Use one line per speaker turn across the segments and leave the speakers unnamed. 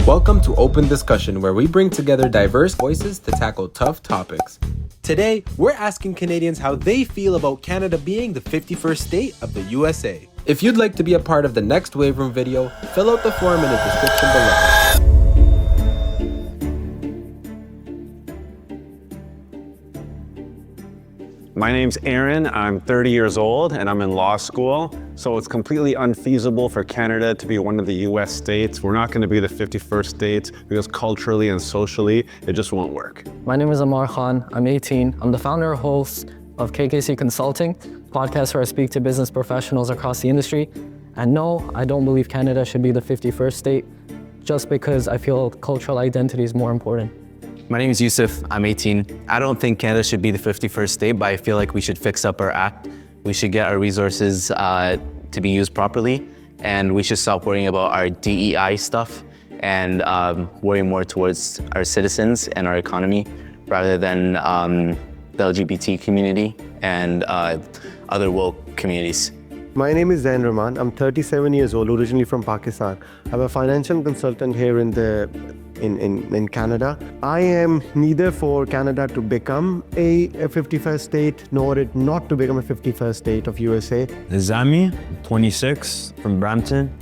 Welcome to Open Discussion, where we bring together diverse voices to tackle tough topics. Today, we're asking Canadians how they feel about Canada being the 51st state of the USA. If you'd like to be a part of the next Waveroom video, fill out the form in the description below.
My name's Aaron, I'm 30 years old and I'm in law school, so it's completely unfeasible for Canada to be one of the US states. We're not going to be the 51st state because culturally and socially, it just won't work.
My name is Amar Khan, I'm 18. I'm the founder and host of KKC Consulting, podcast where I speak to business professionals across the industry. And no, I don't believe Canada should be the 51st state, just because I feel cultural identity is more important.
My name is Yusuf, I'm 18. I don't think Canada should be the 51st state, but I feel like we should fix up our act. We should get our resources to be used properly, and we should stop worrying about our DEI stuff and worry more towards our citizens and our economy rather than the LGBT community and other woke communities.
My name is Zain Rahman. I'm 37 years old, originally from Pakistan. I'm a financial consultant here in Canada. I am neither for Canada to become a 51st state, nor it not to become a 51st state of USA.
Zami, 26, from Brampton.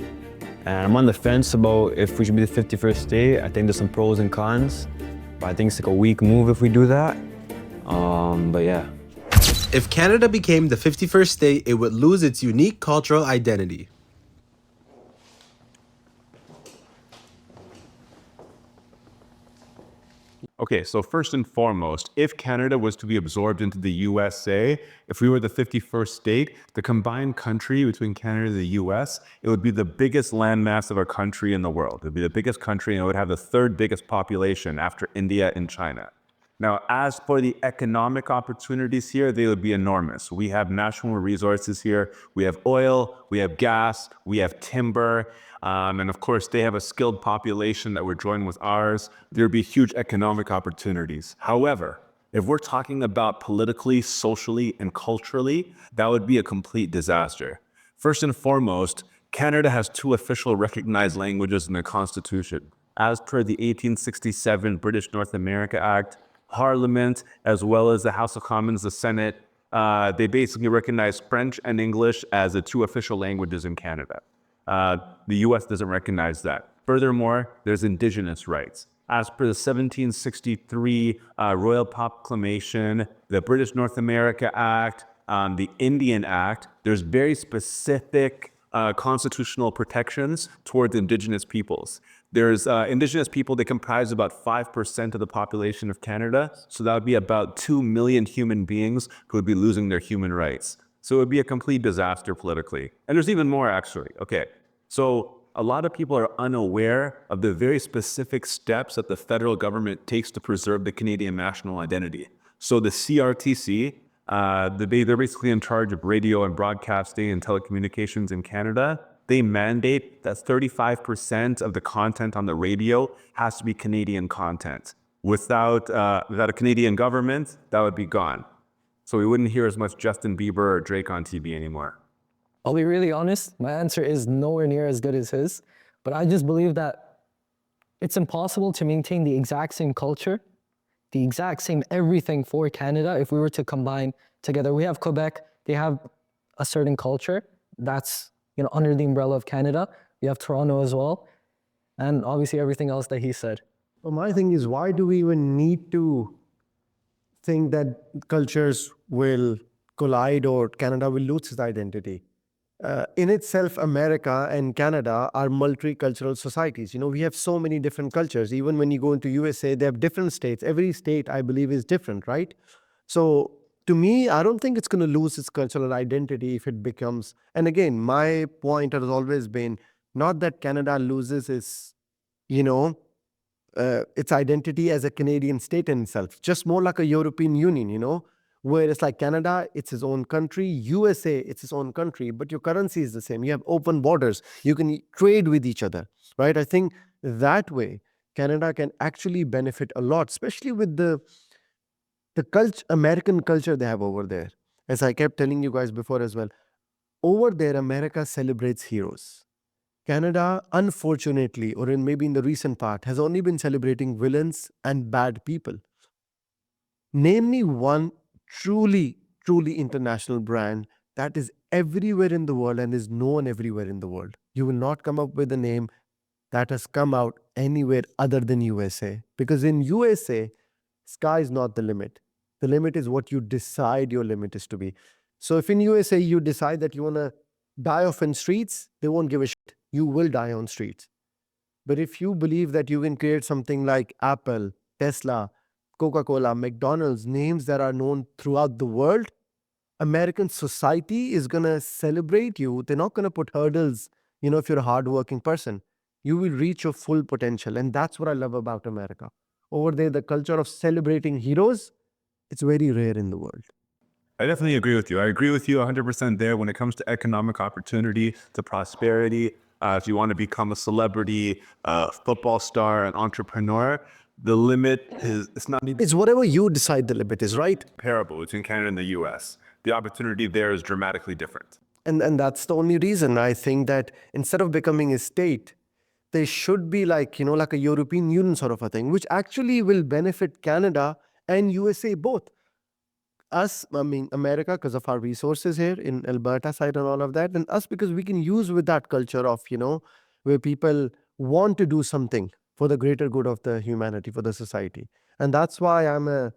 And I'm on the fence about if we should be the 51st state. I think there's some pros and cons, but I think it's like a weak move if we do that. But yeah.
If Canada became the 51st state, it would lose its unique cultural identity.
Okay, so first and foremost, if Canada was to be absorbed into the USA, if we were the 51st state, the combined country between Canada and the US, it would be the biggest landmass of a country in the world. It would be the biggest country and it would have the third biggest population after India and China. Now, as for the economic opportunities here, they would be enormous. We have national resources here. We have oil, we have gas, we have timber, and of course, they have a skilled population that would join with ours. There would be huge economic opportunities. However, if we're talking about politically, socially, and culturally, that would be a complete disaster. First and foremost, Canada has two official recognized languages in the Constitution. As per the 1867 British North America Act, Parliament, as well as the House of Commons, the Senate, they basically recognize French and English as the two official languages in Canada. The US doesn't recognize that. Furthermore, there's Indigenous rights. As per the 1763 Royal Proclamation, the British North America Act, the Indian Act, there's very specific constitutional protections towards Indigenous peoples. There's Indigenous people, they comprise about 5% of the population of Canada. So that would be about 2 million human beings who would be losing their human rights. So it would be a complete disaster politically. And there's even more actually. Okay, so a lot of people are unaware of the very specific steps that the federal government takes to preserve the Canadian national identity. So the CRTC, they're basically in charge of radio and broadcasting and telecommunications in Canada. They mandate that 35% of the content on the radio has to be Canadian content. Without a Canadian government, that would be gone. So we wouldn't hear as much Justin Bieber or Drake on TV anymore.
I'll be really honest, my answer is nowhere near as good as his, but I just believe that it's impossible to maintain the exact same culture, the exact same everything for Canada if we were to combine together. We have Quebec, they have a certain culture that's under the umbrella of Canada. We have Toronto as well, and obviously everything else that he said.
Well, my thing is, why do we even need to think that cultures will collide or Canada will lose its identity? In itself, America and Canada are multicultural societies. We have so many different cultures. Even when you go into USA, they have different states. Every state, I believe, is different, right? So to me, I don't think it's going to lose its cultural identity if it becomes, and again, my point has always been not that Canada loses its identity as a Canadian state in itself, just more like a European Union, where it's like Canada, it's its own country, USA, it's its own country, but your currency is the same. You have open borders. You can trade with each other, right? I think that way, Canada can actually benefit a lot, especially with the American culture they have over there. As I kept telling you guys before as well, over there, America celebrates heroes. Canada, unfortunately, or maybe in the recent part, has only been celebrating villains and bad people. Name me one truly international brand that is everywhere in the world and is known everywhere in the world. You will not come up with a name that has come out anywhere other than USA. Because in USA, sky is not the limit. The limit is what you decide your limit is to be. So if in USA you decide that you want to die off in streets, they won't give a shit. You will die on streets. But if you believe that you can create something like Apple, Tesla, Coca Cola, McDonald's, names that are known throughout the world, American society is going to celebrate you. They're not going to put hurdles, if you're a hardworking person. You will reach your full potential. And that's what I love about America. Over there, the culture of celebrating heroes, it's very rare in the world.
I definitely agree with you. I agree with you 100% there when it comes to economic opportunity, to prosperity. If you want to become a celebrity, a football star, an entrepreneur, the limit is, it's not even
It's whatever you decide the limit is, right?
comparable between Canada and the US. The opportunity there is dramatically different.
And that's the only reason I think that instead of becoming a state, there should be like a European Union sort of a thing, which actually will benefit Canada and USA both. Us, I mean America, because of our resources here in Alberta side and all of that, and us because we can use with that culture of where people want to do something for the greater good of the humanity, for the society. And that's why I'm a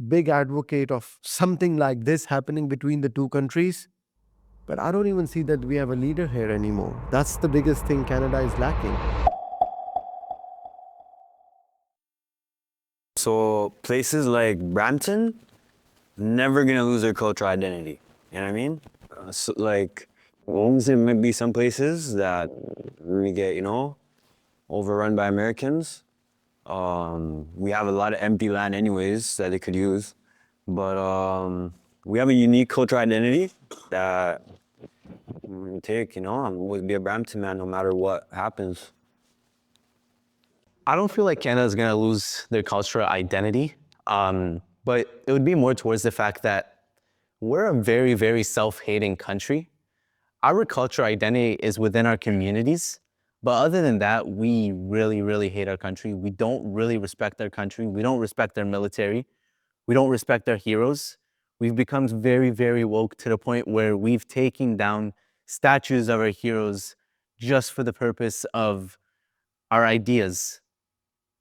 big advocate of something like this happening between the two countries. But I don't even see that we have a leader here anymore. That's the biggest thing Canada is lacking.
So places like Brampton, never gonna lose their cultural identity. You know what I mean? So like, there might be some places that really get, overrun by Americans. We have a lot of empty land anyways that they could use. But we have a unique cultural identity that we take, we'll be a Brampton man no matter what happens.
I don't feel like Canada is going to lose their cultural identity, but it would be more towards the fact that we're a very, very self-hating country. Our cultural identity is within our communities, but other than that, we really, really hate our country. We don't really respect our country. We don't respect our military. We don't respect our heroes. We've become very, very woke to the point where we've taken down statues of our heroes just for the purpose of our ideas.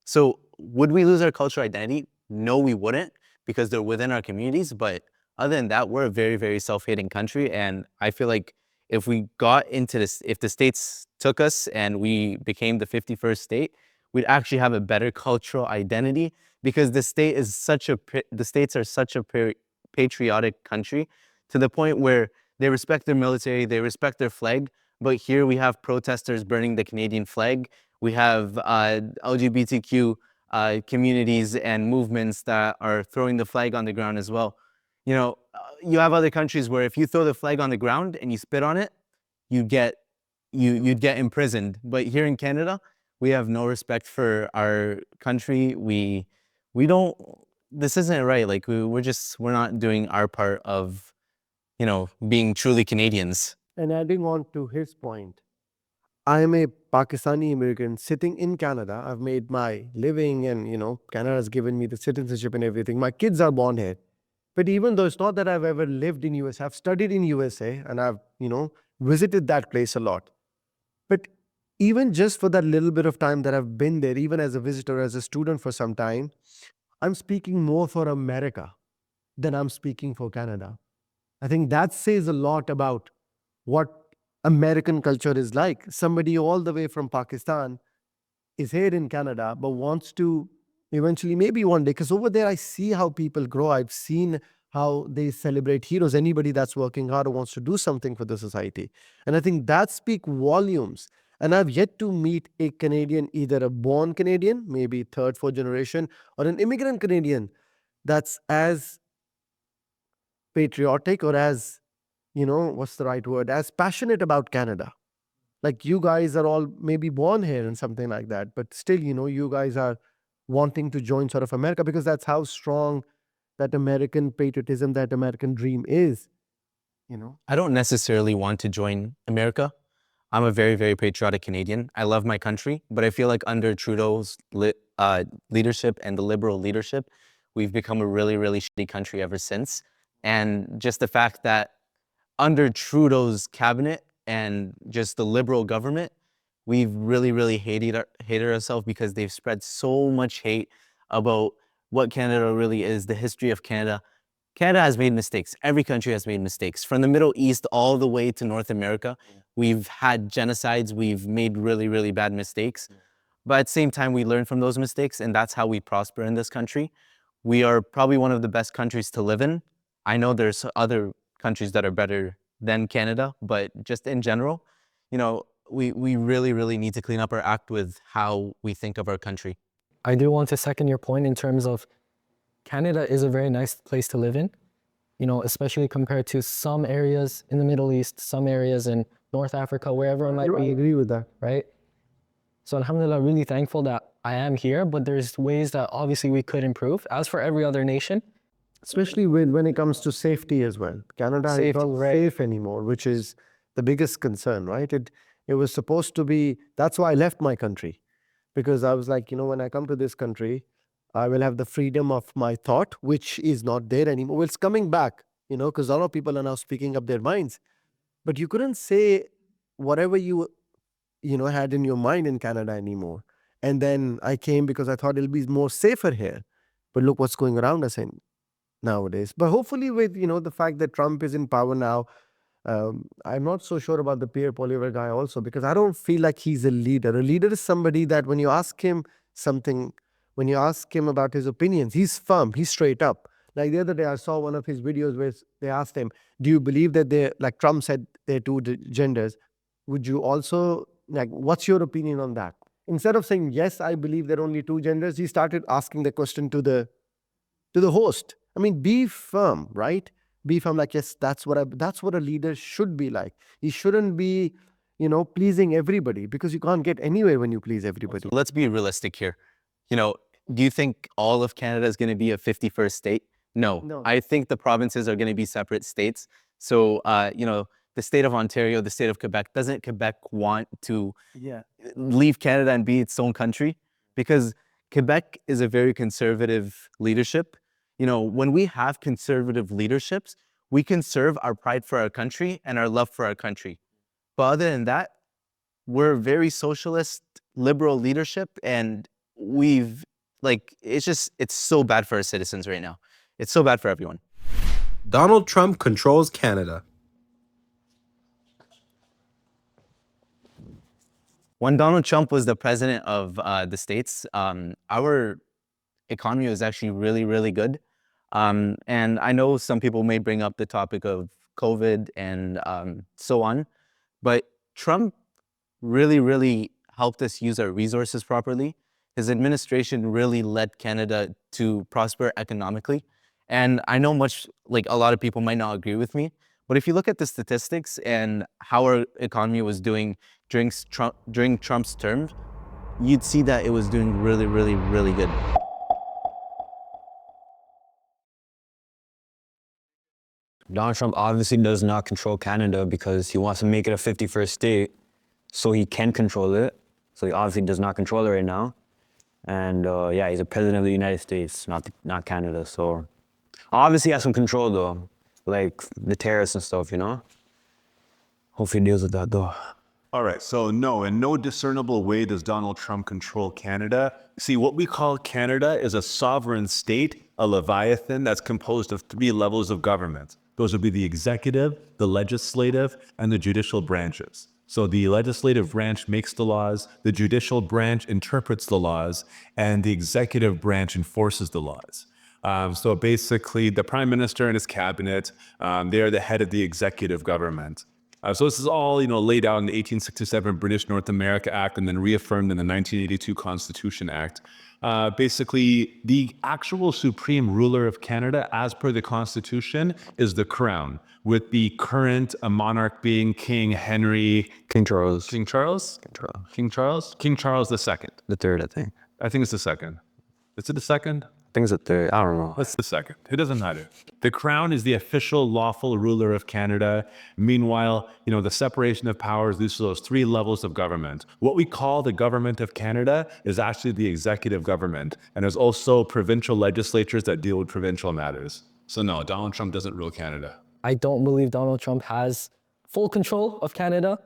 So would we lose our cultural identity? No, we wouldn't, because they're within our communities. But other than that, we're a very, very self-hating country. And I feel like if we got into this, if the states took us and we became the 51st state, we'd actually have a better cultural identity, because the states are such a patriotic country to the point where they respect their military, they respect their flag. But here we have protesters burning the Canadian flag. We have LGBTQ communities and movements that are throwing the flag on the ground as well. You have other countries where if you throw the flag on the ground and you spit on it, you'd get imprisoned. But here in Canada, we have no respect for our country. We don't. This isn't right. Like we're not doing our part of, being truly Canadians.
And adding on to his point, I am a Pakistani immigrant sitting in Canada. I've made my living and, Canada has given me the citizenship and everything. My kids are born here. But even though it's not that I've ever lived in USA, I've studied in USA and I've, visited that place a lot. But even just for that little bit of time that I've been there, even as a visitor, as a student for some time, I'm speaking more for America than I'm speaking for Canada. I think that says a lot about what American culture is like. Somebody all the way from Pakistan is here in Canada, but wants to eventually, maybe one day, because over there I see how people grow. I've seen how they celebrate heroes, anybody that's working hard or wants to do something for the society. And I think that speaks volumes. And I've yet to meet a Canadian, either a born Canadian, maybe third, fourth generation, or an immigrant Canadian that's as patriotic or as, what's the right word, as passionate about Canada. Like you guys are all maybe born here and something like that, but still, you guys are wanting to join sort of America because that's how strong that American patriotism, that American dream is.
I don't necessarily want to join America. I'm a very, very patriotic Canadian. I love my country, but I feel like under Trudeau's leadership and the Liberal leadership, we've become a really, really shitty country ever since. And just the fact that under Trudeau's cabinet and just the Liberal government, we've really, really hated ourselves because they've spread so much hate about what Canada really is, the history of Canada. Canada has made mistakes. Every country has made mistakes. From the Middle East all the way to North America, we've had genocides. We've made really, really bad mistakes. But at the same time, we learn from those mistakes, and that's how we prosper in this country. We are probably one of the best countries to live in. I know there's other countries that are better than Canada, but just in general, you know, we really, really need to clean up our act with how we think of our country.
I do want to second your point in terms of Canada is a very nice place to live in, you know, especially compared to some areas in the Middle East, some areas in North Africa, wherever it might
I
be,
agree with that.
right? So alhamdulillah, really thankful that I am here, but there's ways that obviously we could improve, as for every other nation.
Especially when it comes to safety as well. Canada is
Safety,
not
right.
safe anymore, which is the biggest concern, right? It was supposed to be, that's why I left my country. Because I was like, you know, when I come to this country, I will have the freedom of my thought, which is not there anymore. Well, it's coming back, you know, because a lot of people are now speaking up their minds. But you couldn't say whatever you know, had in your mind in Canada anymore. And then I came because I thought it'll be more safer here. But look what's going around us nowadays. But hopefully with, you know, the fact that Trump is in power now, I'm not so sure about the Pierre Poilievre guy also, because I don't feel like he's a leader. A leader is somebody that when you ask him something, when you ask him about his opinions, he's firm, he's straight up. Like the other day, I saw one of his videos where they asked him, do you believe that like Trump said, there are two genders? Would you also, like, what's your opinion on that? Instead of saying, yes, I believe there are only two genders, he started asking the question to the host. I mean, be firm, right? Be firm, like, yes, that's what a leader should be like. He shouldn't be, you know, pleasing everybody, because you can't get anywhere when you please everybody.
Let's be realistic here. You know, do you think all of Canada is going to be a 51st state? No. I think the provinces are going to be separate states. So, you know, the state of Ontario, the state of Quebec, doesn't Quebec want to leave Canada and be its own country? Because Quebec is a very conservative leadership. You know, when we have conservative leaderships, we conserve our pride for our country and our love for our country. But other than that, we're very socialist, liberal leadership, and it's so bad for our citizens right now. It's so bad for everyone.
Donald Trump controls Canada.
When Donald Trump was the president of the States, our economy was actually really, really good. And I know some people may bring up the topic of COVID and so on, but Trump really, really helped us use our resources properly. His administration really led Canada to prosper economically. And I know a lot of people might not agree with me, but if you look at the statistics and how our economy was doing during Trump's term, you'd see that it was doing really, really, really good.
Donald Trump obviously does not control Canada because he wants to make it a 51st state so he can control it. So he obviously does not control it right now. And yeah, he's a president of the United States, not Canada. So obviously he has some control though, like the tariffs and stuff, you know? Hopefully he deals with that though.
All right, so no, in no discernible way does Donald Trump control Canada. See, what we call Canada is a sovereign state, a leviathan that's composed of 3 levels of government. Those would be the executive, the legislative, and the judicial branches. So the legislative branch makes the laws, the judicial branch interprets the laws, and the executive branch enforces the laws. So basically, the prime minister and his cabinet, they are the head of the executive government. So this is all, laid out in the 1867 British North America Act and then reaffirmed in the 1982 Constitution Act. Basically, the actual supreme ruler of Canada, as per the Constitution, is the Crown, with the current monarch being King Charles II.
The third, I think.
I think it's the second. Is it the second?
things that they, I don't know.
What's the second? It doesn't matter. The crown is the official lawful ruler of Canada. Meanwhile, the separation of powers leads to those three levels of government. What we call the government of Canada is actually the executive government. And there's also provincial legislatures that deal with provincial matters. So no, Donald Trump doesn't rule Canada.
I don't believe Donald Trump has full control of Canada.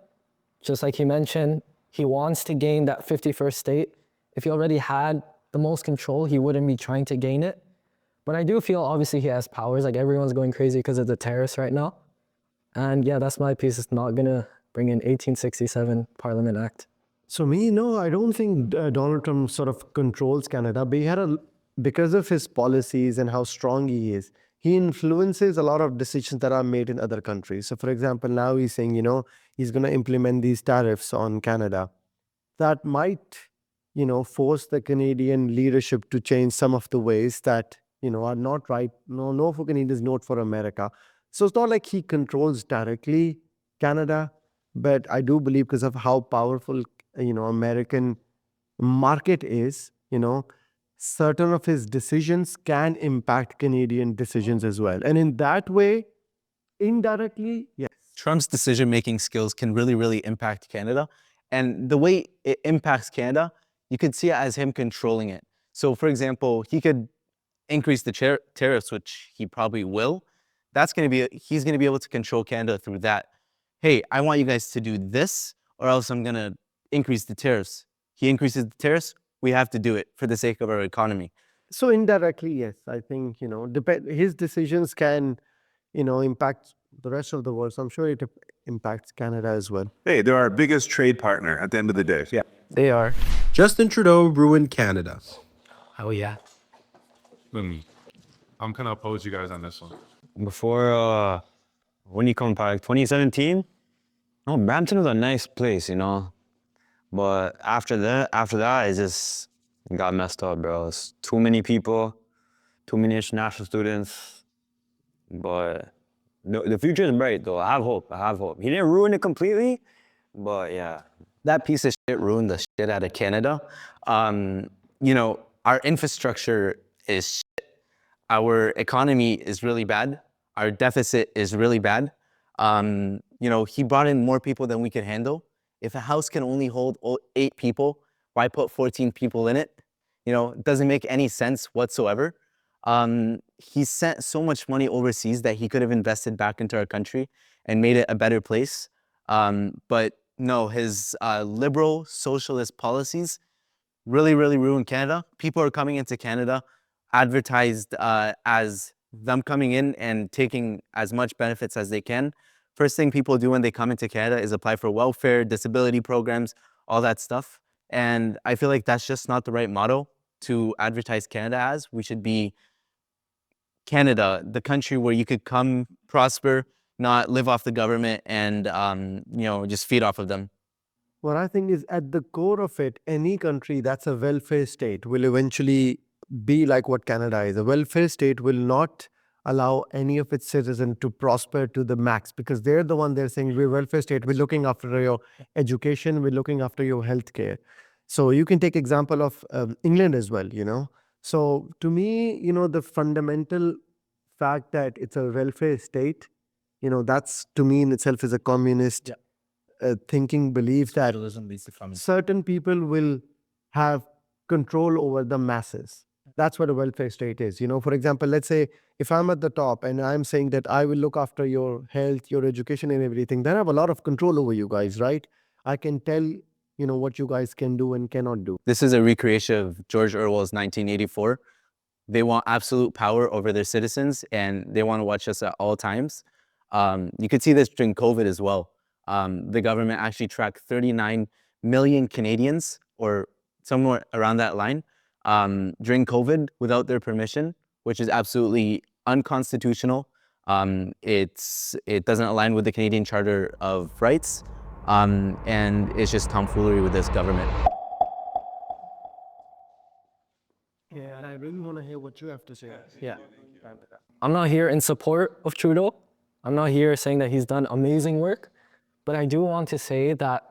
Just like he mentioned, he wants to gain that 51st state. If he already had the most control, he wouldn't be trying to gain it. But I do feel obviously he has powers. Like everyone's going crazy because of the tariffs right now. And yeah, that's my piece. It's not gonna bring in 1867 Parliament Act.
So no, I don't think Donald Trump sort of controls Canada, but because of his policies and how strong he is, he influences a lot of decisions that are made in other countries. So for example, now he's saying, he's going to implement these tariffs on Canada. That might, force the Canadian leadership to change some of the ways that, are not right. No for Canadians, not for America. So it's not like he controls directly Canada, but I do believe because of how powerful, American market is, certain of his decisions can impact Canadian decisions as well. And in that way, indirectly, yes.
Trump's decision-making skills can really, really impact Canada. And the way it impacts Canada, you could see it as him controlling it. So for example, he could increase the tariffs, which he probably will. He's gonna be able to control Canada through that. Hey, I want you guys to do this, or else I'm gonna increase the tariffs. He increases the tariffs, we have to do it for the sake of our economy.
So indirectly, yes, I think, his decisions can, impact the rest of the world. So I'm sure it impacts Canada as well.
Hey, they're our biggest trade partner at the end of the day. Yeah.
They are.
Justin Trudeau ruined Canada.
Oh yeah.
I'm gonna oppose you guys on this one.
Before, when you come back, 2017, Brampton was a nice place, But after that, it just got messed up, bro. It's too many people, too many international students. But the future is bright, though. I have hope. He didn't ruin it completely, but yeah.
That piece of shit ruined the shit out of Canada. Our infrastructure is shit. Our economy is really bad. Our deficit is really bad. He brought in more people than we could handle. If a house can only hold 8 people, why put 14 people in it? It doesn't make any sense whatsoever. He sent so much money overseas that he could have invested back into our country and made it a better place. But no, his liberal socialist policies really, really ruined Canada. People are coming into Canada advertised as them coming in and taking as much benefits as they can. First thing people do when they come into Canada is apply for welfare, disability programs, all that stuff. And I feel like that's just not the right motto to advertise Canada as. We should be Canada, the country where you could come, prosper, not live off the government and, just feed off of them.
What I think is at the core of it, any country that's a welfare state will eventually be like what Canada is. A welfare state will not allow any of its citizens to prosper to the max because they're the one they're saying, we're a welfare state, we're looking after your education, we're looking after your healthcare. So you can take example of England as well, So to me, the fundamental fact that it's a welfare state, that's to me in itself is a communist thinking belief that certain people will have control over the masses. That's what a welfare state is. For example, let's say if I'm at the top and I'm saying that I will look after your health, your education and everything, then I have a lot of control over you guys, right? I can tell, what you guys can do and cannot do.
This is a recreation of George Orwell's 1984. They want absolute power over their citizens and they want to watch us at all times. You could see this during COVID as well. The government actually tracked 39 million Canadians or somewhere around that line during COVID without their permission, which is absolutely unconstitutional. It doesn't align with the Canadian Charter of Rights, and it's just tomfoolery with this government.
Yeah, and I really want to hear what you have to say.
Yeah. I'm not here in support of Trudeau. I'm not here saying that he's done amazing work, but I do want to say that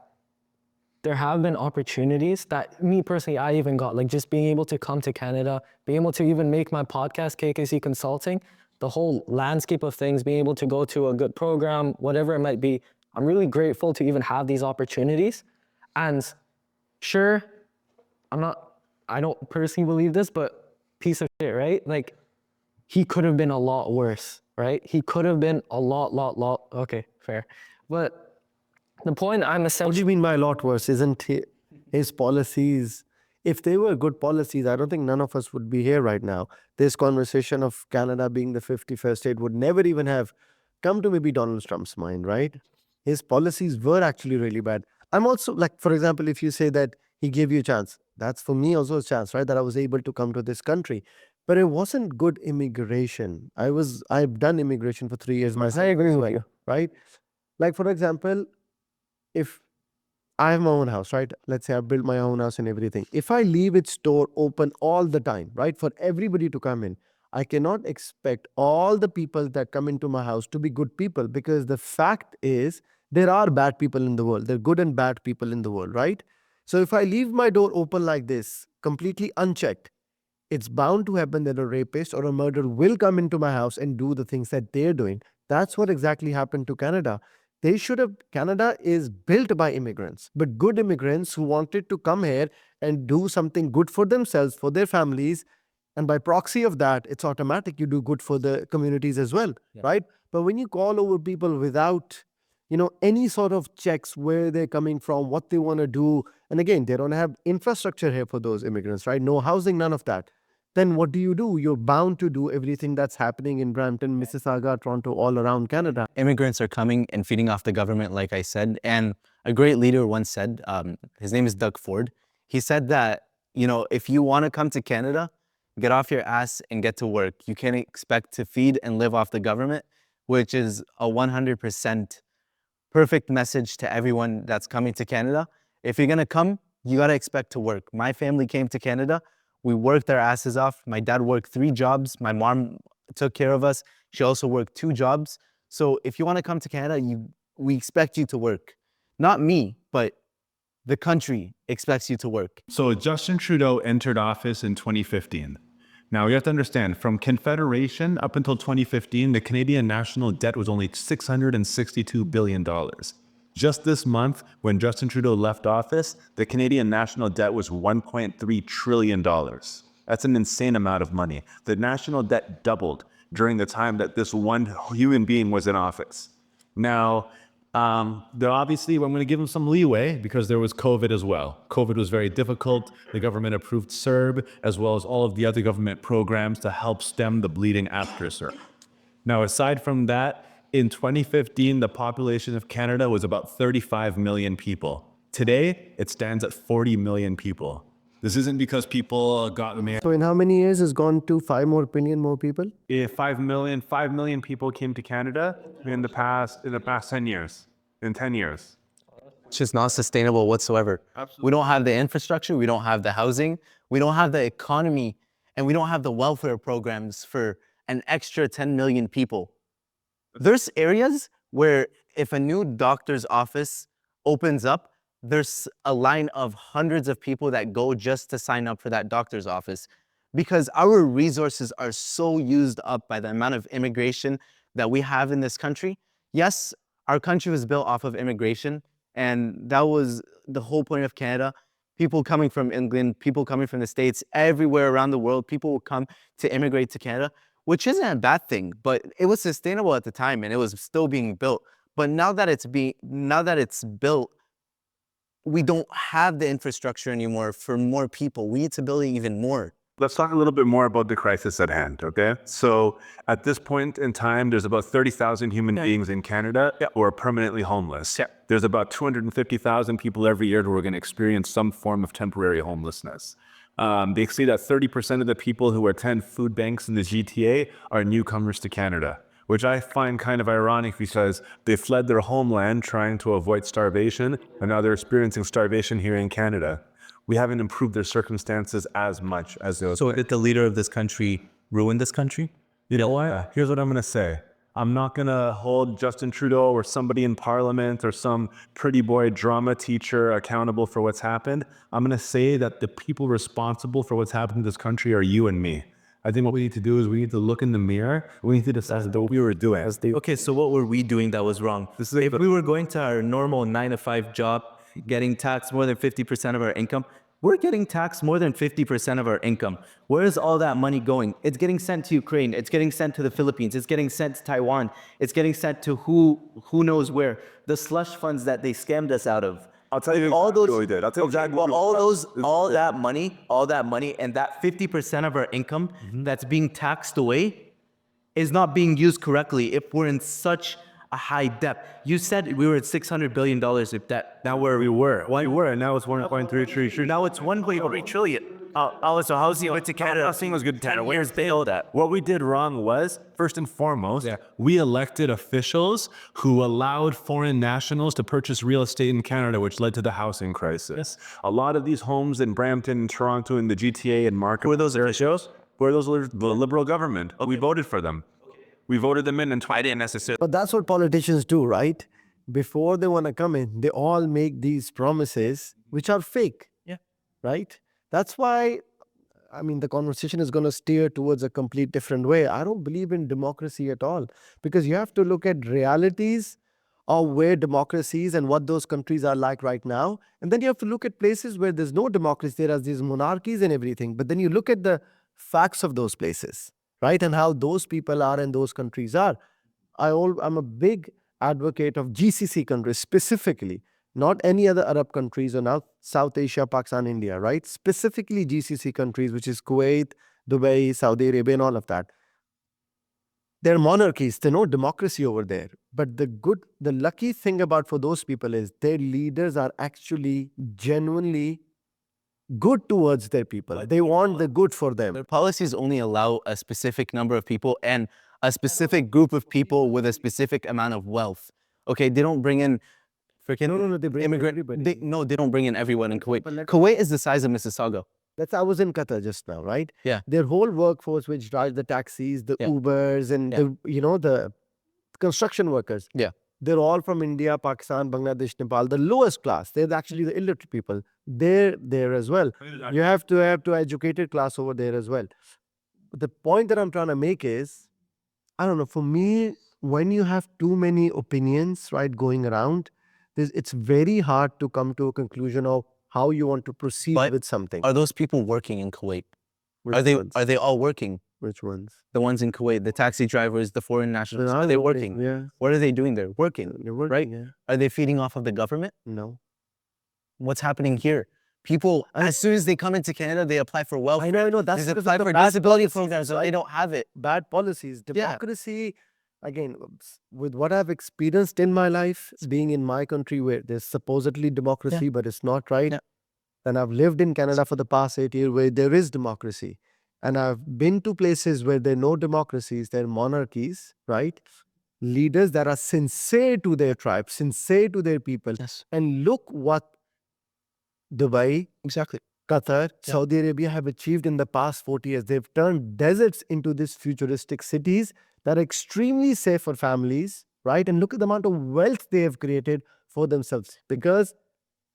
there have been opportunities that me personally, I even got, like just being able to come to Canada, being able to even make my podcast, KKC Consulting, the whole landscape of things, being able to go to a good program, whatever it might be. I'm really grateful to even have these opportunities. And sure, I don't personally believe this, but piece of shit, right? Like, he could have been a lot worse, right? He could have been a lot, okay, fair. But the point I'm
What do
essentially,
you mean by a lot worse? Isn't his policies, if they were good policies, I don't think none of us would be here right now. This conversation of Canada being the 51st state would never even have come to maybe Donald Trump's mind, right? His policies were actually really bad. I'm also like, for example, if you say that he gave you a chance, that's for me also a chance, right? That I was able to come to this country. But it wasn't good immigration. I've done immigration for 3 years myself.
I agree with you.
Right? Like, for example, if I have my own house, right? Let's say I built my own house and everything. If I leave its door open all the time, right, for everybody to come in, I cannot expect all the people that come into my house to be good people, because the fact is there are bad people in the world. There are good and bad people in the world, right? So if I leave my door open like this, completely unchecked, it's bound to happen that a rapist or a murderer will come into my house and do the things that they're doing. That's what exactly happened to Canada. Canada is built by immigrants, but good immigrants who wanted to come here and do something good for themselves, for their families. And by proxy of that, it's automatic you do good for the communities as well, right? But when you call over people without, any sort of checks where they're coming from, what they want to do, and again, they don't have infrastructure here for those immigrants, right? No housing, none of that. Then what do? You're bound to do everything that's happening in Brampton, Mississauga, Toronto, all around Canada.
Immigrants are coming and feeding off the government, like I said. And a great leader once said, his name is Doug Ford. He said that, if you want to come to Canada, get off your ass and get to work. You can't expect to feed and live off the government, which is a 100% perfect message to everyone that's coming to Canada. If you're going to come, you got to expect to work. My family came to Canada. We worked our asses off. My dad worked 3 jobs. My mom took care of us. She also worked 2 jobs. So if you want to come to Canada, we expect you to work. Not me, but the country expects you to work.
So Justin Trudeau entered office in 2015. Now you have to understand, from Confederation up until 2015, the Canadian national debt was only $662 billion. Just this month, when Justin Trudeau left office, the Canadian national debt was $1.3 trillion. That's an insane amount of money. The national debt doubled during the time that this one human being was in office. Now, obviously, I'm going to give him some leeway because there was COVID as well. COVID was very difficult. The government approved CERB, as well as all of the other government programs to help stem the bleeding after CERB. Now, aside from that, in 2015, the population of Canada was about 35 million people. Today, it stands at 40 million people. This isn't because people got married.
So in how many years has gone to 5 billion more people?
5 million people came to Canada in the past 10 years. In 10 years.
It's just not sustainable whatsoever. Absolutely. We don't have the infrastructure, we don't have the housing, we don't have the economy, and we don't have the welfare programs for an extra 10 million people. There's areas where if a new doctor's office opens up, there's a line of hundreds of people that go just to sign up for that doctor's office because our resources are so used up by the amount of immigration that we have in this country. Yes, our country was built off of immigration, and that was the whole point of Canada. People coming from England, people coming from the States, everywhere around the world, people will come to immigrate to Canada, which isn't a bad thing, but it was sustainable at the time and it was still being built. But now that it's built, we don't have the infrastructure anymore for more people. We need to build even more.
Let's talk a little bit more about the crisis at hand, okay? So at this point in time, there's about 30,000 human beings in Canada who are permanently homeless. There's about 250,000 people every year who are going to experience some form of temporary homelessness. They say that 30% of the people who attend food banks in the GTA are newcomers to Canada, which I find kind of ironic because they fled their homeland trying to avoid starvation, and now they're experiencing starvation here in Canada. We haven't improved their circumstances as much as those.
So did the leader of this country ruin this country?
You know what? Here's what I'm going to say. I'm not going to hold Justin Trudeau or somebody in parliament or some pretty boy drama teacher accountable for what's happened. I'm going to say that the people responsible for what's happened in this country are you and me. I think what we need to do is we need to look in the mirror. We need to decide what we were doing.
Okay, so what were we doing that was wrong? If we were going to our normal 9-to-5 job, getting taxed more than 50% of our income, we're getting taxed more than 50% of our income. Where is all that money going? It's getting sent to Ukraine. It's getting sent to the Philippines. It's getting sent to Taiwan. It's getting sent to who knows where. The slush funds that they scammed us out of.
I'll tell you
all those.
really did. I'll tell you exactly.
Well, all that money, and that 50% of our income that's being taxed away is not being used correctly if we're in such a high debt. You said we were at $600 billion of debt.
Now where we were. We were, and now it's 1.3 trillion.
Now it's 1.3 trillion. So how's the to Canada? Nothing was good to Canada. Where's bail that?
What we did wrong was, first and foremost, we elected officials who allowed foreign nationals to purchase real estate in Canada, which led to the housing crisis. A lot of these homes in Brampton, and Toronto, and the GTA and Markham.
Were those officials?
Were those the Liberal government? We voted for them. We voted them in, and I didn't necessarily.
But that's what politicians do, right? Before they want to come in, they all make these promises which are fake.
Yeah.
Right? That's why, I mean, the conversation is going to steer towards a complete different way. I don't believe in democracy at all, because you have to look at realities of where democracies and what those countries are like right now. And then you have to look at places where there's no democracy, there are these monarchies and everything. But then you look at the facts of those places, right? And how those people are and those countries are. I'm a big advocate of GCC countries specifically, not any other Arab countries or now South Asia, Pakistan, India, right? Specifically GCC countries, which is Kuwait, Dubai, Saudi Arabia, and all of that. They're monarchies, there's no democracy over there. But the lucky thing about for those people is their leaders are actually genuinely good towards their people. They want the good for them.
Their policies only allow a specific number of people and a specific group of people with a specific amount of wealth. Okay, they don't bring in freaking
No, they bring everybody.
They don't bring in everyone in Kuwait. Kuwait is the size of Mississauga.
I was in Qatar just now, right?
Yeah.
Their whole workforce, which drives the taxis, the Ubers, and the construction workers.
Yeah.
They're all from India, Pakistan, Bangladesh, Nepal, the lowest class. They're actually the illiterate people. They're there as well. You have to have educated class over there as well. The point that I'm trying to make is, I don't know, for me, when you have too many opinions, right, going around, it's very hard to come to a conclusion of how you want to proceed with something.
Are those people working in Kuwait?
Which ones?
Are they all working?
Which ones?
The ones in Kuwait, the taxi drivers, the foreign nationals, are they working?
Yeah.
What are they doing there? Working,
They're working,
right?
yeah.
Are they feeding off of the government?
No.
What's happening here? People, as soon as they come into Canada, they apply for welfare.
I know. That's
they
because
apply
of the
for
bad
disability
policies,
programs, so
right?
they don't have it.
Bad policies. Democracy, again, with what I've experienced in my life, being in my country where there's supposedly democracy, but it's not, right?
Yeah.
And I've lived in Canada for the past 8 years where there is democracy. And I've been to places where there are no democracies, there are monarchies, right? Leaders that are sincere to their tribe, sincere to their people.
Yes.
And look what Dubai,
Exactly.
Qatar, Saudi Arabia have achieved in the past 40 years. They've turned deserts into these futuristic cities that are extremely safe for families, right? And look at the amount of wealth they have created for themselves because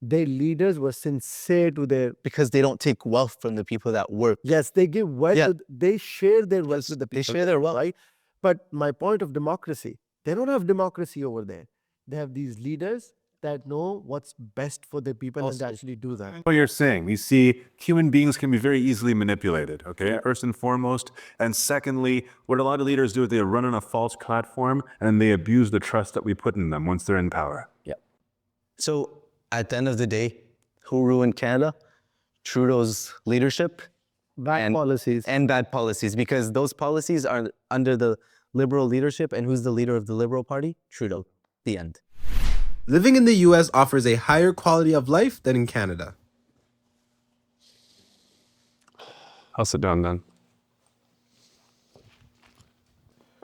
their leaders were sincere to their...
Because they don't take wealth from the people that work.
Yes, they give wealth.
Yeah.
They share their wealth with the people.
They share their wealth.
Right? But my point of democracy, they don't have democracy over there. They have these leaders that know what's best for the people and actually do that.
What you're saying, you see, human beings can be very easily manipulated, okay? First and foremost. And secondly, what a lot of leaders do is they run on a false platform and they abuse the trust that we put in them once they're in power.
Yeah. So at the end of the day, who ruined Canada? Trudeau's leadership.
Bad policies.
And bad policies, because those policies are under the Liberal leadership. And who's the leader of the Liberal Party? Trudeau. The end.
Living in the US offers a higher quality of life than in Canada.
I'll sit down then.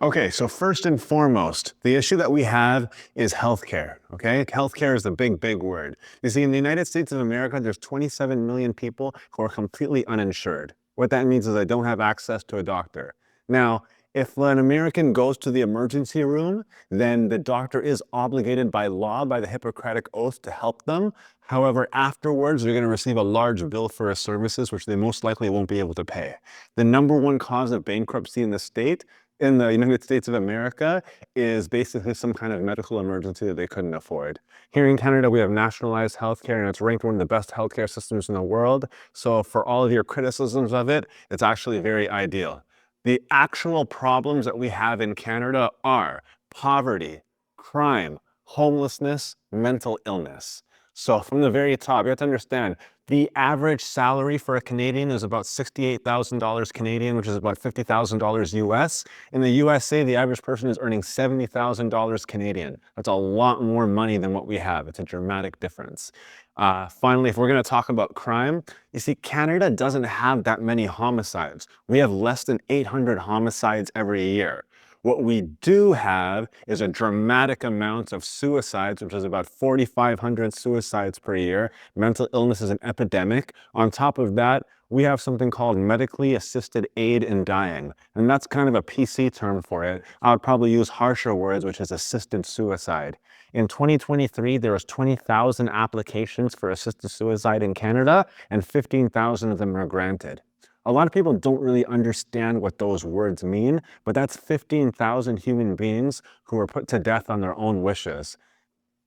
Okay, so first and foremost, the issue that we have is healthcare, okay? Healthcare is the big word. You see, in the United States of America, there's 27 million people who are completely uninsured. What that means is they don't have access to a doctor. Now, If an American goes to the emergency room, then the doctor is obligated by law, by the Hippocratic Oath, to help them. However, afterwards, they're going to receive a large bill for his services, which they most likely won't be able to pay. The number one cause of bankruptcy in the United States of America, is basically some kind of medical emergency that they couldn't afford. Here in Canada, we have nationalized healthcare, and it's ranked one of the best healthcare systems in the world. So for all of your criticisms of it, it's actually very ideal. The actual problems that we have in Canada are poverty, crime, homelessness, mental illness. So from the very top, you have to understand, the average salary for a Canadian is about $68,000 Canadian, which is about $50,000 US. In the USA, the average person is earning $70,000 Canadian. That's a lot more money than what we have. It's a dramatic difference. Finally, if we're going to talk about crime, you see, Canada doesn't have that many homicides. We have less than 800 homicides every year. What we do have is a dramatic amount of suicides, which is about 4,500 suicides per year. Mental illness is an epidemic. On top of that, we have something called medically assisted aid in dying. And that's kind of a PC term for it. I would probably use harsher words, which is assisted suicide. In 2023, there was 20,000 applications for assisted suicide in Canada, and 15,000 of them were granted. A lot of people don't really understand what those words mean, but that's 15,000 human beings who were put to death on their own wishes.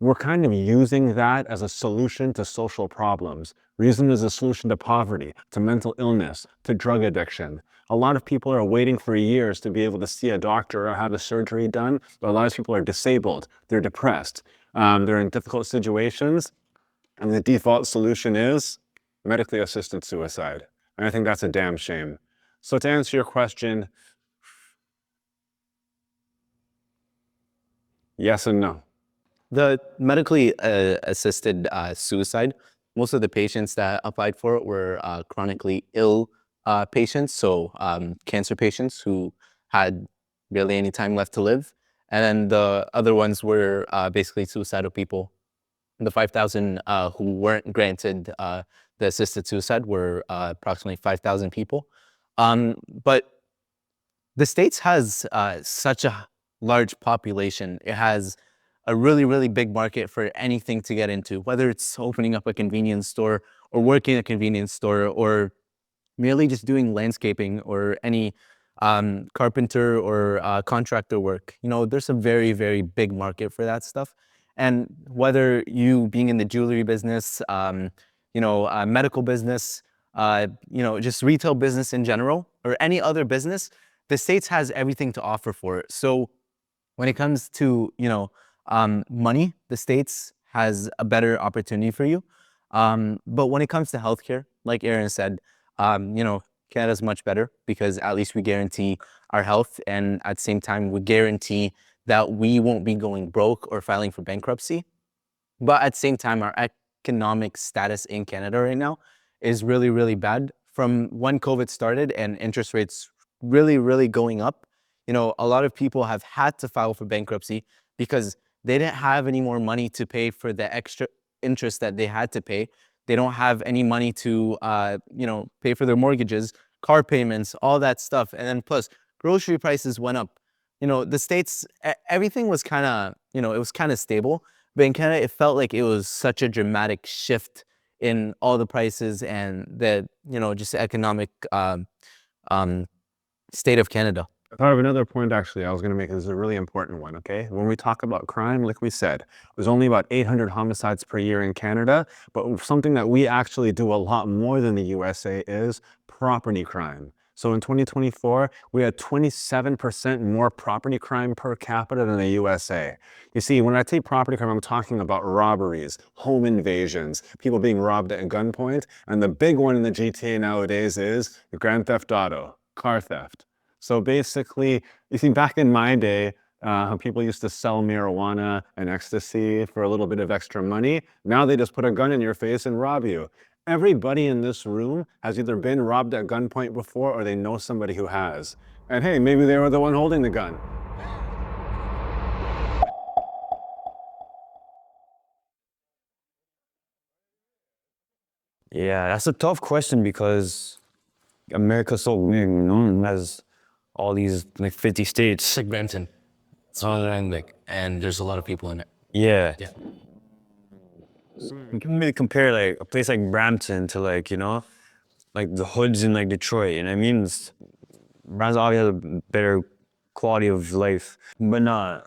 We're kind of using that as a solution to social problems. We're using it as a solution to poverty, to mental illness, to drug addiction. A lot of people are waiting for years to be able to see a doctor or have a surgery done, but a lot of people are disabled, they're depressed, they're in difficult situations, and the default solution is medically assisted suicide. And I think that's a damn shame. So to answer your question, yes and no.
The medically assisted suicide, most of the patients that applied for it were chronically ill patients, so cancer patients who had barely any time left to live. And then the other ones were basically suicidal people. The 5,000 who weren't granted the assisted suicide were approximately 5,000 people. But the States has such a large population. It has a really, really big market for anything to get into, whether it's opening up a convenience store or working at a convenience store or merely just doing landscaping or any carpenter or contractor work. You know, there's a very, very big market for that stuff. And whether you being in the jewelry business, medical business, just retail business in general, or any other business, the States has everything to offer for it. So when it comes to, money, the States has a better opportunity for you. But when it comes to healthcare, like Aaron said, Canada's much better because at least we guarantee our health, and at the same time, we guarantee that we won't be going broke or filing for bankruptcy. But at the same time, our economic status in Canada right now is really, really bad. From when COVID started and interest rates really, really going up, a lot of people have had to file for bankruptcy because they didn't have any more money to pay for the extra interest that they had to pay. They don't have any money to, pay for their mortgages, car payments, all that stuff. And then plus grocery prices went up. The States, everything was kind of, it was kind of stable. But in Canada, it felt like it was such a dramatic shift in all the prices and the, just the economic state of Canada.
I thought of another point actually I was going to make. This is a really important one, okay? When we talk about crime, like we said, there's only about 800 homicides per year in Canada, but something that we actually do a lot more than the USA is property crime. So in 2024, we had 27% more property crime per capita than the USA. You see, when I say property crime, I'm talking about robberies, home invasions, people being robbed at gunpoint, and the big one in the GTA nowadays is grand theft auto, car theft. So basically, you see, back in my day, people used to sell marijuana and ecstasy for a little bit of extra money. Now they just put a gun in your face and rob you. Everybody in this room has either been robbed at gunpoint before or they know somebody who has. And hey, maybe they were the one holding the gun.
Yeah, that's a tough question because America's so big, and has all these like 50 states.
It's like Brampton. It's on like, and there's a lot of people in it.
Yeah.
Yeah.
You can maybe compare like a place like Brampton to like, you know, like the hoods in like Detroit. And I mean, Brampton obviously has a better quality of life. But nah,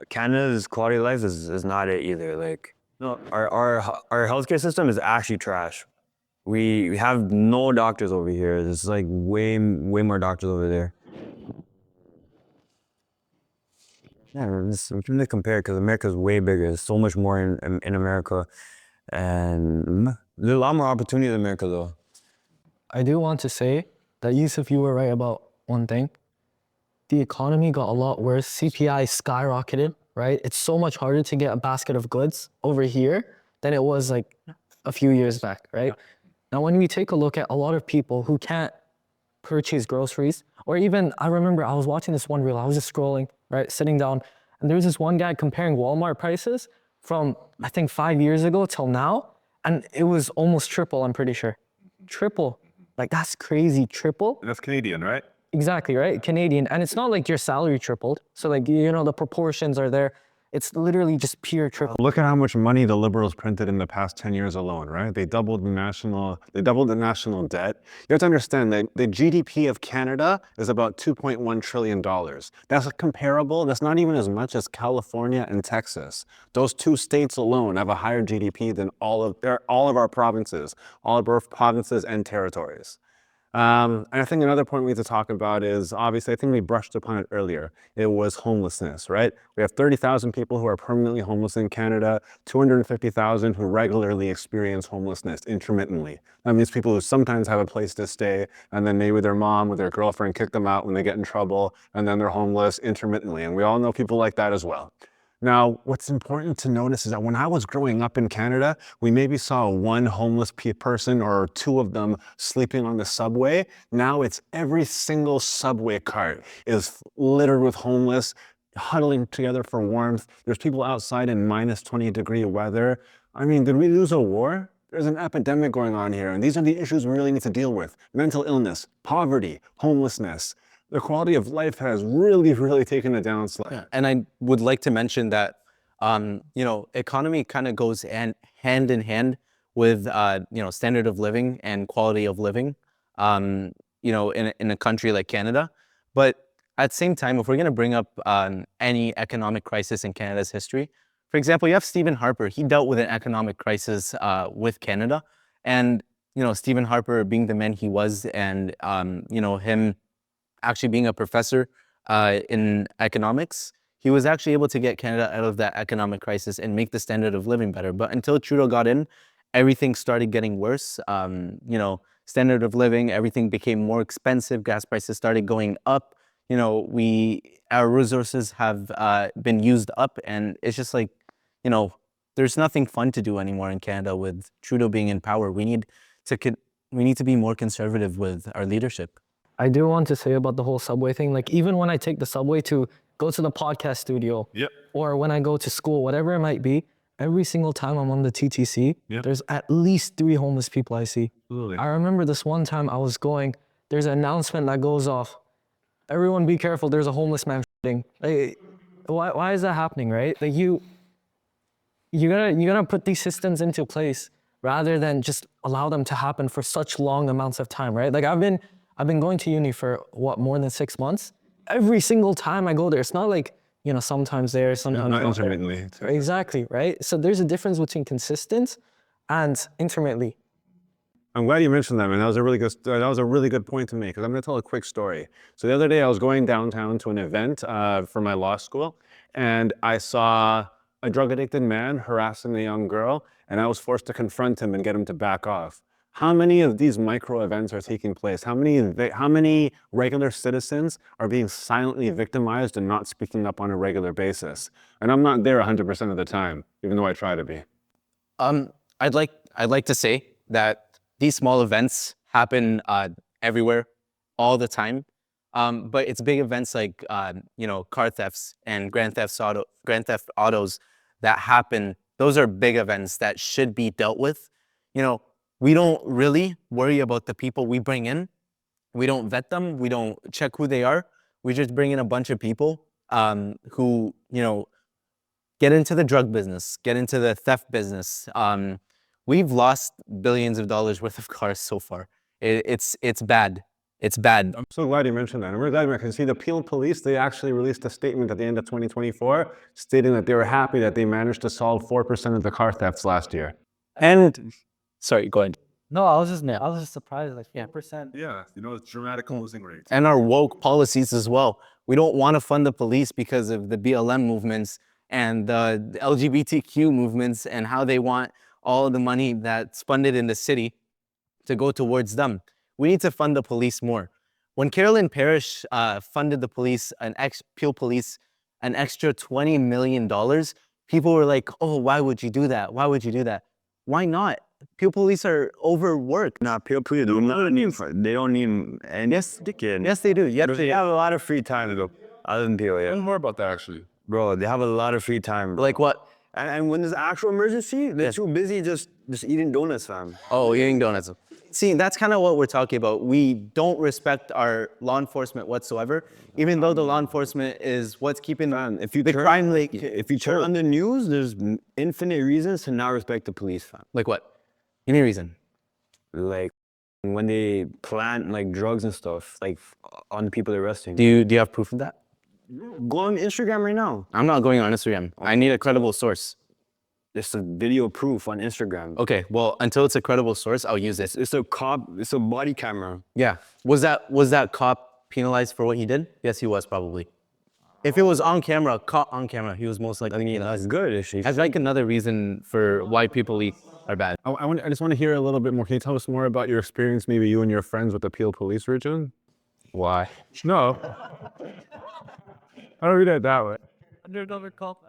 Canada's quality of life is not it either. Like, no, our healthcare system is actually trash. We have no doctors over here. There's like way more doctors over there. Yeah, we can compare because America's way bigger. There's so much more in America, and there's a lot more opportunity in America though.
I do want to say that Yusuf, you were right about one thing. The economy got a lot worse. CPI skyrocketed, right? It's so much harder to get a basket of goods over here than it was like a few years back, right? Now, when we take a look at a lot of people who can't purchase groceries, or even, I remember I was watching this one reel, I was just scrolling, right, sitting down, and there was this one guy comparing Walmart prices from, I think, 5 years ago till now, and it was almost triple, I'm pretty sure. Triple. Like, that's crazy, triple.
That's Canadian, right?
Exactly, right? Canadian. And it's not like your salary tripled. So like, you know, the proportions are there. It's literally just pure triple.
Look at how much money the Liberals printed in the past 10 years alone, right? They doubled the national debt. You have to understand that the GDP of Canada is about $2.1 trillion. That's comparable. That's not even as much as California and Texas. Those two states alone have a higher GDP than all of our provinces and territories. And I think another point we need to talk about is, obviously, I think we brushed upon it earlier. It was homelessness, right? We have 30,000 people who are permanently homeless in Canada, 250,000 who regularly experience homelessness intermittently. That means people who sometimes have a place to stay, and then maybe their mom or their girlfriend kick them out when they get in trouble, and then they're homeless intermittently. And we all know people like that as well. Now, what's important to notice is that when I was growing up in Canada, we maybe saw one homeless person or two of them sleeping on the subway. Now it's every single subway cart is littered with homeless, huddling together for warmth. There's people outside in minus 20-degree weather. I mean, did we lose a war? There's an epidemic going on here, and these are the issues we really need to deal with. Mental illness, poverty, homelessness. The quality of life has really taken a downslide.
Yeah. And I would like to mention that, you know, economy kind of goes hand in hand with, you know, standard of living and quality of living, you know, in a country like Canada. But at the same time, if we're going to bring up any economic crisis in Canada's history, for example, you have Stephen Harper. He dealt with an economic crisis with Canada. And, you know, Stephen Harper being the man he was, and, you know, him actually being a professor in economics, he was actually able to get Canada out of that economic crisis and make the standard of living better. But until Trudeau got in, everything started getting worse. You know, standard of living, everything became more expensive. Gas prices started going up. You know, our resources have been used up, and it's just like, you know, there's nothing fun to do anymore in Canada with Trudeau being in power. We need to be more conservative with our leadership.
I do want to say about the whole subway thing, like even when I take the subway to go to the podcast studio, or when I go to school, whatever it might be, every single time I'm on the TTC, there's at least 3 homeless people I see.
Absolutely.
I remember this one time I was going, there's an announcement that goes off, everyone be careful, there's a homeless man shooting. Like, why is that happening, right? Like you gotta put these systems into place rather than just allow them to happen for such long amounts of time, right? Like I've been going to uni for what, more than 6 months? Every single time I go there, it's not like, you know, sometimes there, sometimes
Not
not there.
intermittently.
Exactly, right? So there's a difference between consistent and intermittently.
I'm glad you mentioned that, man. That was a really good point to make, because I'm going to tell a quick story. So the other day I was going downtown to an event for my law school, and I saw a drug-addicted man harassing a young girl, and I was forced to confront him and get him to back off. How many of these micro events are taking place? How many regular citizens are being silently victimized and not speaking up on a regular basis? And I'm not there 100% of the time, even though I try to be.
I'd like to say that these small events happen everywhere, all the time. But it's big events like you know, car thefts and grand theft autos that happen. Those are big events that should be dealt with. You know, we don't really worry about the people we bring in. We don't vet them. We don't check who they are. We just bring in a bunch of people who, get into the drug business, get into the theft business. We've lost billions of dollars worth of cars so far. It's bad. It's bad.
I'm so glad you mentioned that. And we're glad I can see the Peel Police, they actually released a statement at the end of 2024 stating that they were happy that they managed to solve 4% of the car thefts last year.
And, sorry, go ahead.
No, I was just surprised, like 4%.
Yeah, it's dramatic losing rates.
And our woke policies as well. We don't want to fund the police because of the BLM movements and the LGBTQ movements and how they want all of the money that's funded in the city to go towards them. We need to fund the police more. When Carolyn Parrish funded the police, Peel Police, an extra $20 million, people were like, oh, why would you do that? Why would you do that? Why not? Peel Police are overworked.
Nah, Peel Police they don't need any kid.
Yes, they do. Yes,
They have a lot of free time though. Other than Peel,
Tell
yeah.
me more about that, actually.
Bro, they have a lot of free time. Bro.
Like what?
And when there's actual emergency, they're too busy just eating donuts, fam.
Oh, eating donuts. See, that's kind of what we're talking about. We don't respect our law enforcement whatsoever, even though the law enforcement is what's keeping
If you
the
turn,
crime rate.
if you turn on the news, there's infinite reasons to not respect the police, fam.
Like what? Any reason?
Like when they plant like drugs and stuff, like on the people they're arresting.
Do you have proof of that?
Go on Instagram right now.
I'm not going on Instagram. I need a credible source.
There's a video proof on Instagram.
Okay, well, until it's a credible source, I'll use it.
It's a cop. It's a body camera.
Yeah. Was that cop penalized for what he did? Yes, he was probably. If it was on camera, caught on camera, he was most likely.
That's good. Actually.
That's like another reason for why people are bad.
I just want to hear a little bit more. Can you tell us more about your experience, maybe you and your friends with the Peel Police, Reginold?
Why? No. I don't read it that way.
Undercover cop.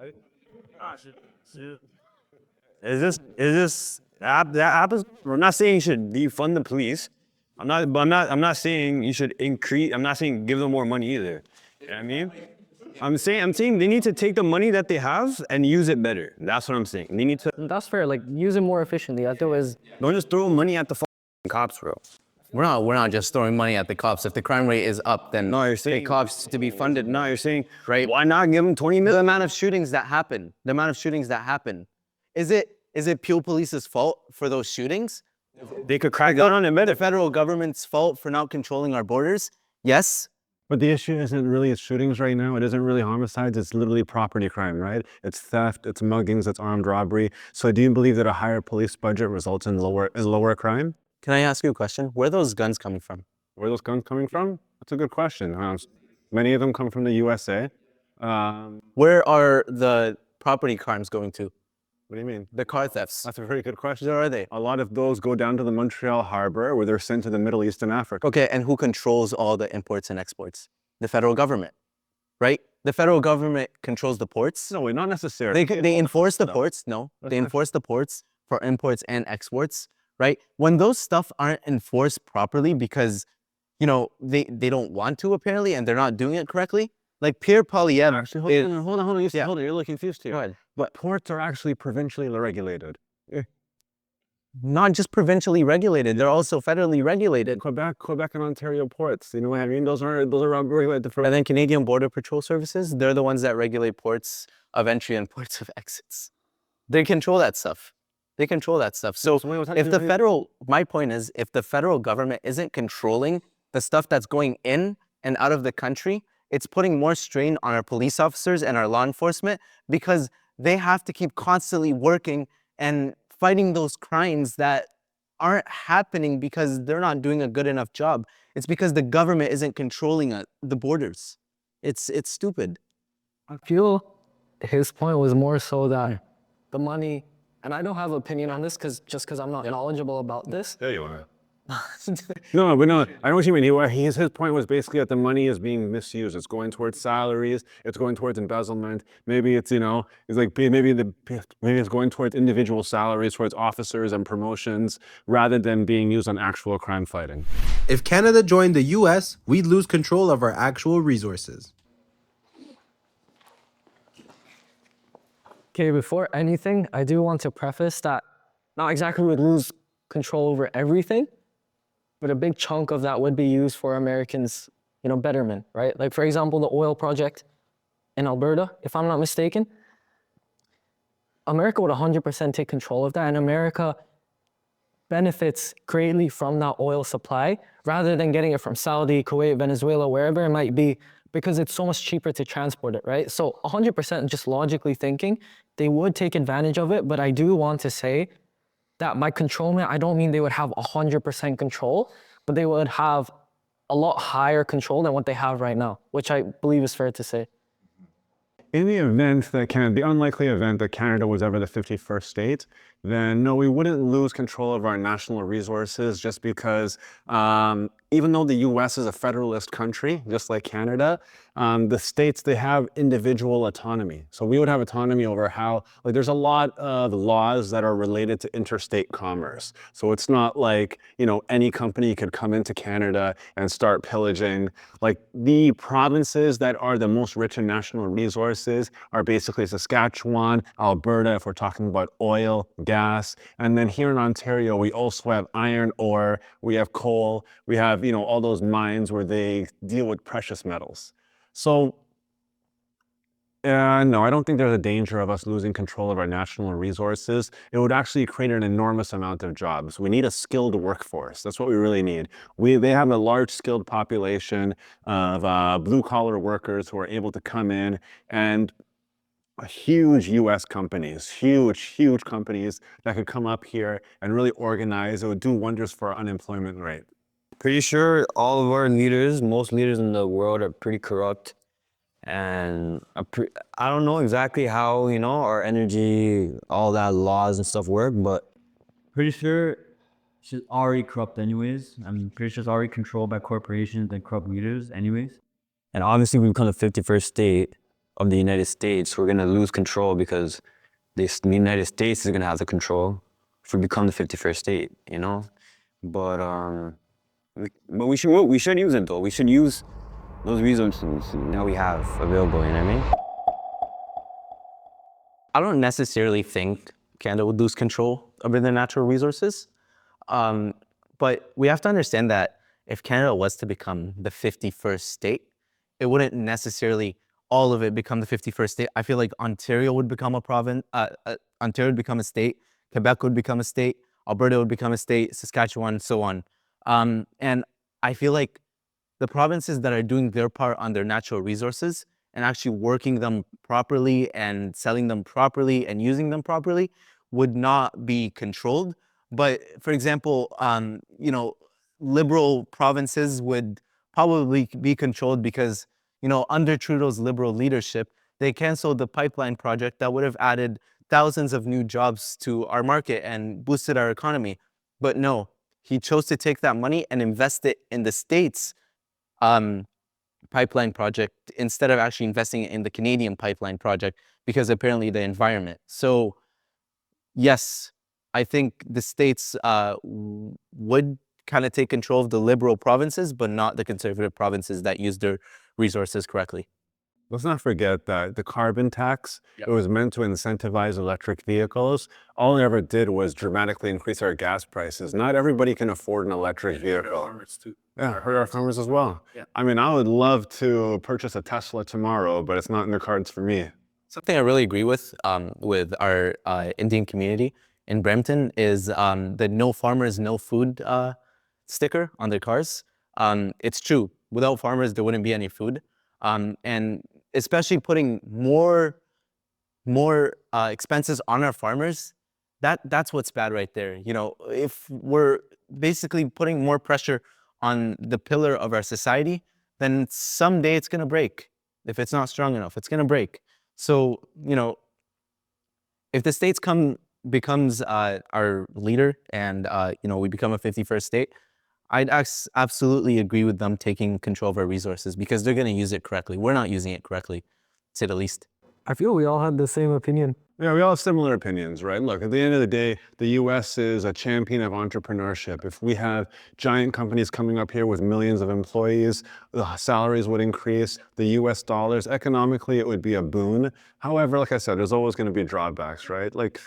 Is this that happens? We're not saying you should defund the police. I'm not saying you should increase. I'm not saying give them more money either. You know what I mean? I'm saying they need to take the money that they have and use it better. That's what I'm saying. They need to.
That's fair. Like use it more efficiently. Otherwise,
Don't just throw money at the cops, bro.
We're not just throwing money at the cops. If the crime rate is up, then
No, you're saying
the cops to be funded.
No, you're saying
Right.
Why not give them 20
The
million?
amount of shootings that happen. Is it Peel Police's fault for those shootings?
They could crack down on it
The
better.
federal government's fault for not controlling our borders? Yes.
But the issue isn't really shootings right now. It isn't really homicides. It's literally property crime, right? It's theft, it's muggings, it's armed robbery. So do you believe that a higher police budget results in lower crime?
Can I ask you a question? Where are those guns coming from?
Where are those guns coming from? That's a good question. Many of them come from the USA.
Where are the property crimes going to?
What do you mean?
The car thefts.
That's a very good question.
Where are they?
A lot of those go down to the Montreal harbor where they're sent to the Middle East and Africa.
Okay, and who controls all the imports and exports? The federal government, right? The federal government controls the ports.
No, not necessarily.
They enforce the ports. No, they enforce the ports for imports and exports, right? When those stuff aren't enforced properly because, they don't want to apparently and they're not doing it correctly. Like Pierre Poilievre.
Actually, hold on. Hold on, you're a little confused here.
Go ahead.
But ports are actually provincially regulated.
Not just provincially regulated, they're also federally regulated.
Quebec and Ontario ports, you know what I mean? Those are regulated for.
And then Canadian Border Patrol Services, they're the ones that regulate ports of entry and ports of exits. They control that stuff. So my point is, if the federal government isn't controlling the stuff that's going in and out of the country, it's putting more strain on our police officers and our law enforcement because they have to keep constantly working and fighting those crimes that aren't happening because they're not doing a good enough job. It's because the government isn't controlling the borders. It's stupid.
I feel his point was more so that the money, and I don't have an opinion on this because I'm not knowledgeable about this.
There you are.
No, I know what you mean. His point was basically that the money is being misused. It's going towards salaries. It's going towards embezzlement. Maybe it's maybe it's going towards individual salaries, towards officers and promotions, rather than being used on actual crime fighting.
If Canada joined the US, we'd lose control of our actual resources.
Okay, before anything, I do want to preface that not exactly would lose control over everything, but a big chunk of that would be used for Americans betterment, right? Like for example, the oil project in Alberta, if I'm not mistaken, America would 100% take control of that, and America benefits greatly from that oil supply rather than getting it from Saudi, Kuwait, Venezuela, wherever it might be, because it's so much cheaper to transport it, right? So 100% just logically thinking, they would take advantage of it, but I do want to say that by controlling it, I don't mean they would have 100% control, but they would have a lot higher control than what they have right now, which I believe is fair to say.
In the event that the unlikely event that Canada was ever the 51st state, then no, we wouldn't lose control of our national resources just because even though the US is a federalist country, just like Canada, the states, they have individual autonomy. So we would have autonomy over how, like there's a lot of laws that are related to interstate commerce. So it's not like, any company could come into Canada and start pillaging. Like the provinces that are the most rich in national resources are basically Saskatchewan, Alberta, if we're talking about oil, gas. And then here in Ontario, we also have iron ore, we have coal, we have, all those mines where they deal with precious metals. So no, I don't think there's a danger of us losing control of our national resources. It would actually create an enormous amount of jobs. We need a skilled workforce. That's what we really need. They have a large skilled population of blue-collar workers who are able to come in, and huge US companies, huge companies that could come up here and really organize. It would do wonders for our unemployment rate.
Pretty sure all of our leaders, most leaders in the world are pretty corrupt. And I don't know exactly how, our energy, all that laws and stuff work, but
Pretty sure she's already corrupt anyways. I'm pretty sure it's already controlled by corporations and corrupt leaders anyways.
and obviously we become the 51st state of the United States. We're gonna lose control because the United States is gonna have the control if we become the 51st state, But we should use it though. We should use those resources that we have available, you know what I mean?
I don't necessarily think Canada would lose control over their natural resources. But we have to understand that if Canada was to become the 51st state, it wouldn't necessarily all of it become the 51st state. I feel like Ontario would become a province, Ontario would become a state, Quebec would become a state, Alberta would become a state, Saskatchewan, so on. And I feel like the provinces that are doing their part on their natural resources and actually working them properly and selling them properly and using them properly would not be controlled. But for example, liberal provinces would probably be controlled because, under Trudeau's liberal leadership, they canceled the pipeline project that would have added thousands of new jobs to our market and boosted our economy. But no, he chose to take that money and invest it in the States pipeline project instead of actually investing in the Canadian pipeline project because apparently the environment. So yes, I think the states would kind of take control of the liberal provinces, but not the conservative provinces that use their resources correctly.
Let's not forget that the carbon tax, it was meant to incentivize electric vehicles. All it ever did was dramatically increase our gas prices. Not everybody can afford an electric vehicle.
Farmers too.
Yeah, hurt our farmers as well.
Yeah.
I mean, I would love to purchase a Tesla tomorrow, but it's not in the cards for me.
Something I really agree with our Indian community in Brampton is the no farmers, no food sticker on their cars. It's true. Without farmers, there wouldn't be any food. And especially putting more expenses on our farmers, that's what's bad right there. If we're basically putting more pressure on the pillar of our society, then someday it's gonna break. If it's not strong enough, it's gonna break. So, if the states becomes our leader and, we become a 51st state, I'd absolutely agree with them taking control of our resources because they're going to use it correctly. We're not using it correctly, to say the least.
I feel we all had the same opinion.
Yeah, we all have similar opinions, right? Look, at the end of the day, the US is a champion of entrepreneurship. If we have giant companies coming up here with millions of employees, the salaries would increase, the US dollars, economically, it would be a boon. However, like I said, there's always going to be drawbacks, right? Like,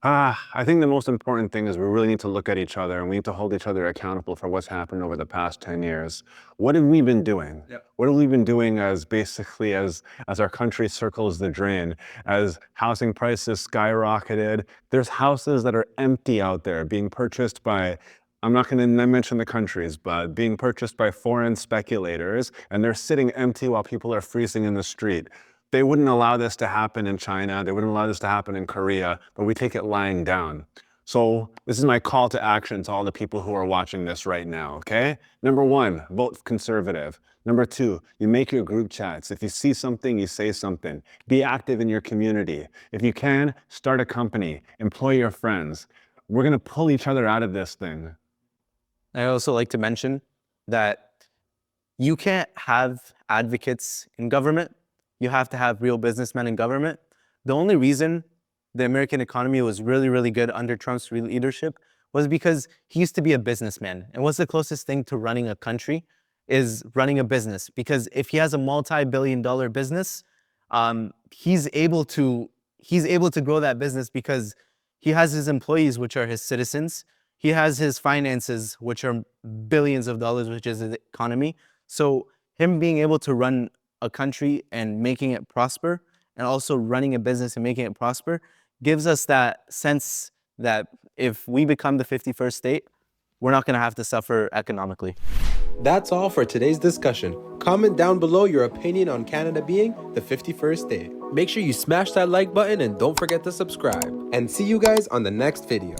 I think the most important thing is we really need to look at each other and we need to hold each other accountable for what's happened over the past 10 years. What have we been doing? What have we been doing as basically as our country circles the drain, as housing prices skyrocketed? There's houses that are empty out there being purchased by, I'm not going to mention the countries, but being purchased by foreign speculators, and they're sitting empty while people are freezing in the street. They wouldn't allow this to happen in China. They wouldn't allow this to happen in Korea, but we take it lying down. So this is my call to action to all the people who are watching this right now, okay? Number one, vote conservative. Number two, you make your group chats. If you see something, you say something. Be active in your community. If you can, start a company, employ your friends. We're gonna pull each other out of this thing.
I also like to mention that you can't have advocates in government. You have to have real businessmen in government. The only reason the American economy was really, really good under Trump's leadership was because he used to be a businessman. And what's the closest thing to running a country is running a business. Because if he has a multi-billion-dollar business, he's able to grow that business because he has his employees, which are his citizens. He has his finances, which are billions of dollars, which is his economy. So him being able to run a country and making it prosper, and also running a business and making it prosper, gives us that sense that if we become the 51st state, we're not going to have to suffer economically.
That's all for today's discussion. Comment down below your opinion on Canada being the 51st state. Make sure you smash that like button and don't forget to subscribe. And see you guys on the next video.